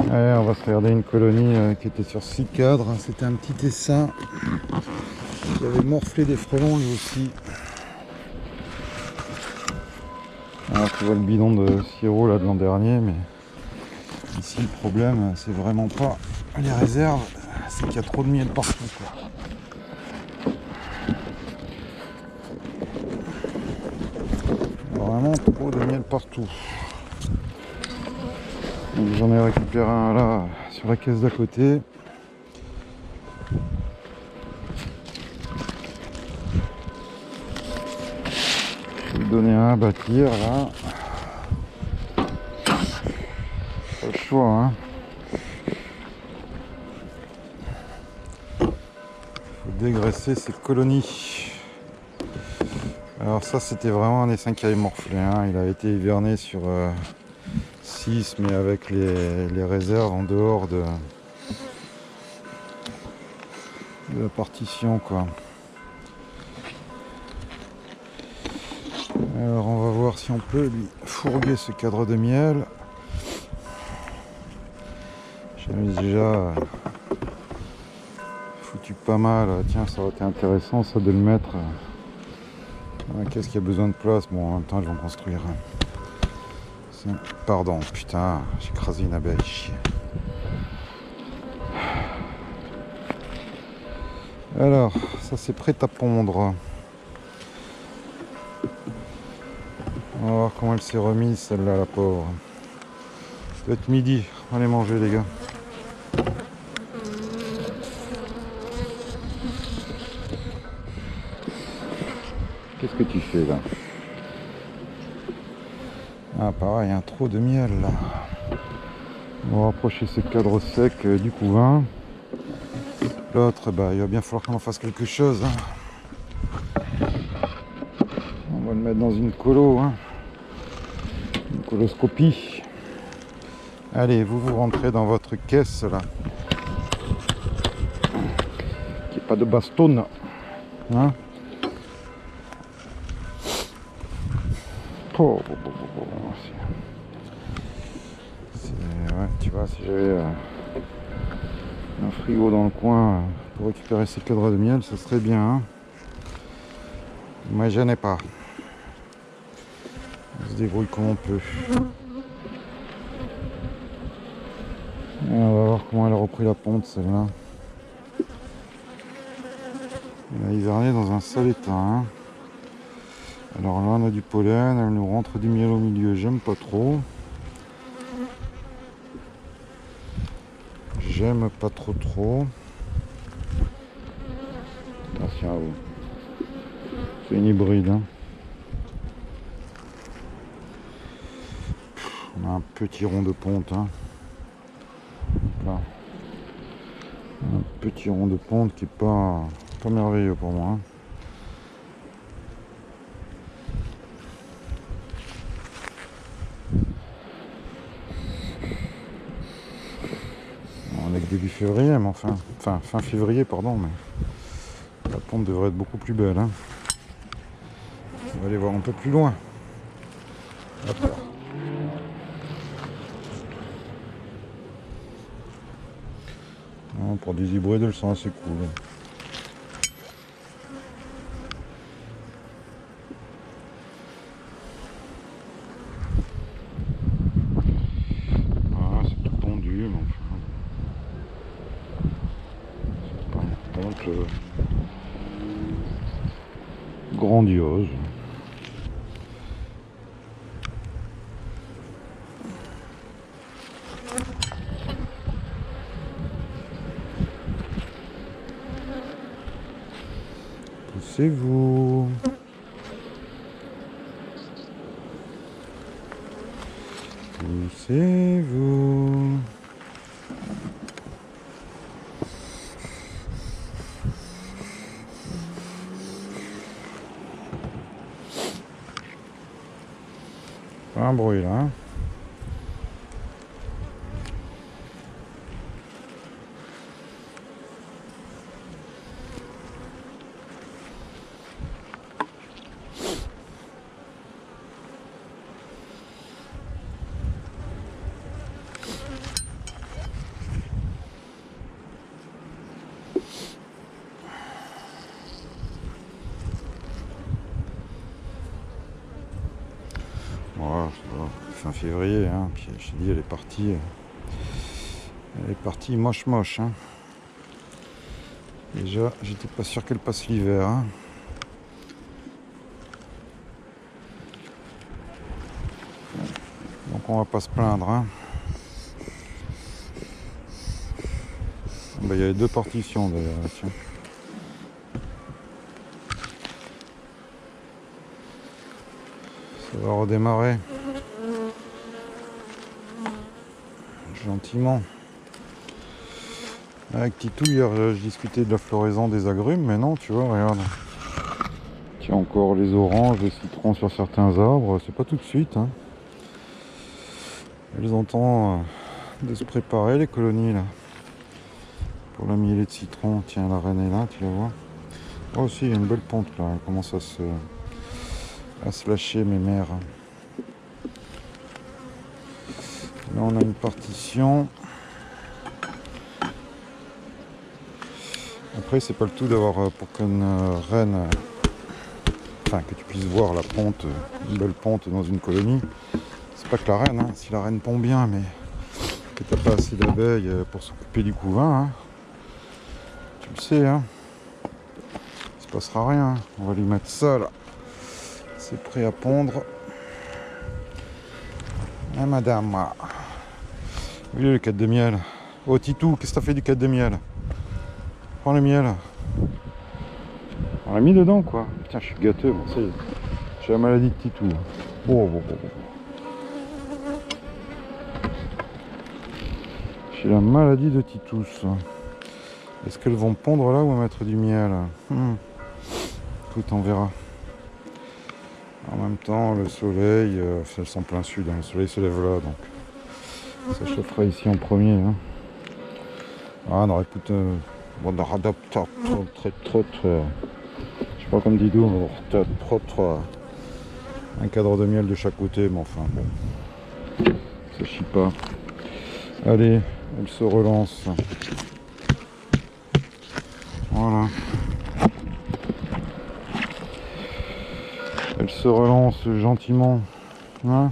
Ouais, on va se regarder une colonie qui était sur 6 cadres. C'était un petit essaim qui avait morflé des frelons lui aussi. Alors tu vois le bidon de sirop là de l'an dernier, mais ici le problème c'est vraiment pas les réserves, c'est qu'il y a trop de miel partout quoi. Vraiment trop de miel partout. Donc j'en ai récupéré un là sur la caisse d'à côté. Je vais lui donner un à bâtir là. Pas le choix hein. Faut dégraisser ces colonies. Alors ça c'était vraiment un essaim qui avait morflé hein. Il a été hiverné sur 6 mais avec les réserves en dehors de la partition quoi. Alors on va voir si on peut lui fourguer ce cadre de miel. J'avais déjà foutu pas mal. Tiens, ça aurait été intéressant ça de le mettre. Qu'est-ce qu'il y a besoin de place? Bon, en même temps, je vais en construire un. Pardon, putain, j'ai écrasé une abeille, chier. Alors, ça c'est prêt à pondre. On va voir comment elle s'est remise celle-là, la pauvre. Ça doit être midi. Allez manger les gars. Qu'est-ce que tu fais là? Ah pareil, un trop de miel là. On va rapprocher ce cadre sec du couvain. L'autre, bah, il va bien falloir qu'on en fasse quelque chose. Hein. On va le mettre dans une colo. Hein. Une coloscopie. Allez, vous rentrez dans votre caisse là. Qu'il n'y ait pas de baston. Hein. Oh, ouais, tu vois, si j'avais un frigo dans le coin pour récupérer ces cadres de miel, ça serait bien. Hein. Mais je n'ai pas. On se débrouille comme on peut. Et on va voir comment elle a repris la ponte celle-là. Elle a hiverné dans un sale état. Hein. Alors là on a du pollen, elle nous rentre du miel au milieu, j'aime pas trop. J'aime pas trop. Attention à vous. C'est une hybride. Hein. On a un petit rond de ponte. Hein. Là. Un petit rond de ponte qui est pas merveilleux pour moi. Hein. On est que début février, mais enfin fin février, pardon, mais la ponte devrait être beaucoup plus belle. Hein. On va aller voir un peu plus loin. Hop là. Non, pour des hybrides, elles sont assez cool. Ah, c'est tout pondu, mais enfin. C'est pas une ponte grandiose. Poussez-vous. Poussez-vous. Pas un bruit là. Hein. février, hein. Puis je t'ai dit, elle est partie moche moche, hein. Déjà, j'étais pas sûr qu'elle passe l'hiver, hein. Donc on va pas se plaindre, hein. Bah, il y avait 2 partitions d'ailleurs, tiens. Ça va redémarrer gentiment. Avec Titou, hier je discutais de la floraison des agrumes, mais non, tu vois, regarde. Tiens, encore les oranges, les citrons sur certains arbres, c'est pas tout de suite, hein. Elles ont le temps de se préparer, les colonies là, pour la mielée de citron. Tiens, la reine est là, tu la vois. Oh, aussi, il y a une belle ponte là, elle commence à se lâcher, mes mères. Là, on a une partition. Après, c'est pas le tout d'avoir pour qu'une reine, enfin que tu puisses voir la ponte, une belle ponte dans une colonie. C'est pas que la reine, hein. Si la reine pond bien, mais que t'as pas assez d'abeilles pour s'occuper du couvain, hein. Tu le sais, hein. Il se passera rien, hein. On va lui mettre ça là. C'est prêt à pondre. Ah madame. Oui, le 4 de miel. Oh Titou, qu'est-ce que t'as fait du 4 de miel? Prends le miel. On l'a mis dedans quoi. Putain, je suis gâteux, bon, ça y est. J'ai la maladie de Titou. Oh. J'ai la maladie de Titous. Est-ce qu'elles vont pondre là ou mettre du miel? Écoute, on verra. En même temps, le soleil, elles sont plein sud, hein. Le soleil se lève là, donc ça chauffera ici en premier, hein. Ah non, écoute, bon, je sais pas comme Didou, mais un cadre de miel de chaque côté, mais enfin bon, ça chie pas. Allez, elle se relance. Voilà. Elle se relance gentiment, hein.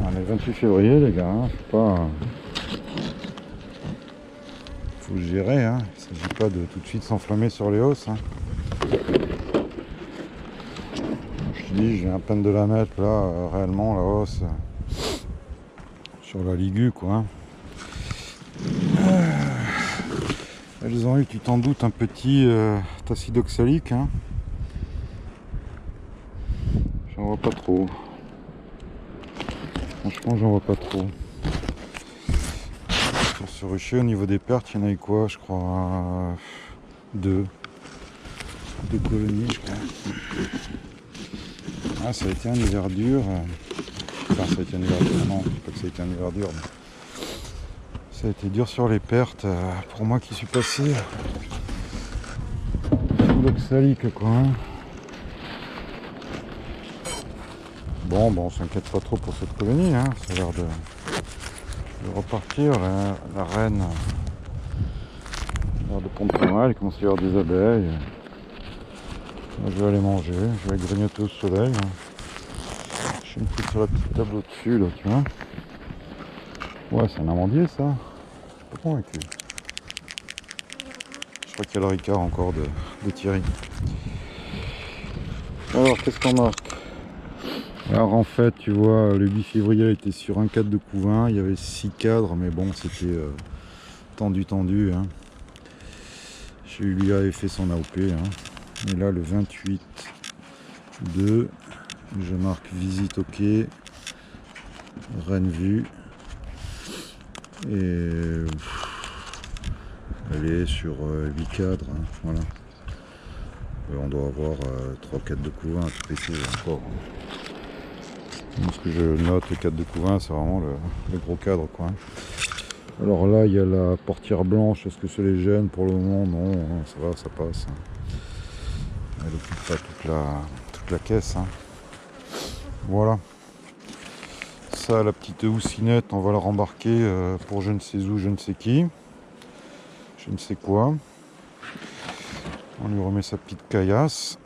On est le 28 février les gars, hein. Faut gérer, hein. Il ne s'agit pas de tout de suite s'enflammer sur les hausses, hein. Je te dis, j'ai à peine de la mettre là, réellement la hausse sur la Ligue, quoi, hein. Elles ont eu, tu t'en doutes, un petit acide oxalique, hein. J'en vois pas trop. Franchement, j'en vois pas trop. Sur ce rucher, au niveau des pertes, il y en a eu quoi, je crois, 2 colonies, je crois. Ah, ça a été un hiver dur. Enfin, ça a été un hiver dur, non, je sais pas que ça a été un hiver dur, mais ça a été dur sur les pertes, pour moi qui suis passé sous l'oxalique, quoi, hein. Bon, on s'inquiète pas trop pour cette colonie, hein. Ça a l'air de repartir. La reine a l'air de pondre pas mal, il commence à y avoir des abeilles. Moi, je vais aller manger, je vais aller grignoter au soleil, hein. Je vais me foutre sur la petite table au-dessus, là, tu vois. Ouais, c'est un amandier, ça. Je suis pas convaincu. Je crois qu'il y a le Ricard encore de Thierry. Alors, qu'est-ce qu'on marque? Alors en fait, tu vois, le 8 février, elle était sur un cadre de couvain. Il y avait 6 cadres, mais bon, c'était tendu, hein. Je lui avais fait son AOP, hein. Et là, le 28 2, je marque visite OK, reine vue. Et elle est sur 8 cadres, hein, voilà. Et on doit avoir 3 cadres de couvain à tout péter encore. Ce que je note, le cadre de couvain, c'est vraiment le gros cadre, quoi. Alors là, il y a la portière blanche. Est-ce que ça les gêne pour le moment? Non, hein, ça va, ça passe. Elle n'occupe pas toute la caisse, hein. Voilà. Ça, la petite houssinette, on va la rembarquer pour je ne sais où, je ne sais qui. Je ne sais quoi. On lui remet sa petite caillasse.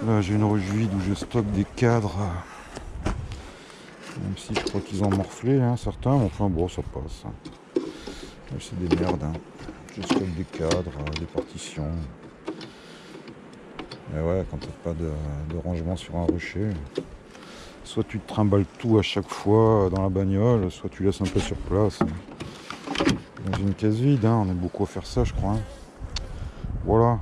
Là j'ai une ruche vide où je stocke des cadres. Même si je crois qu'ils ont morflé hein, certains, mais enfin bon ça passe. C'est des merdes. Hein. Je stocke des cadres, des partitions. Mais ouais, quand t'as pas de rangement sur un rocher, soit tu te trimbales tout à chaque fois dans la bagnole, soit tu laisses un peu sur place. Dans une caisse vide, hein, on est beaucoup à faire ça je crois. Hein. Voilà.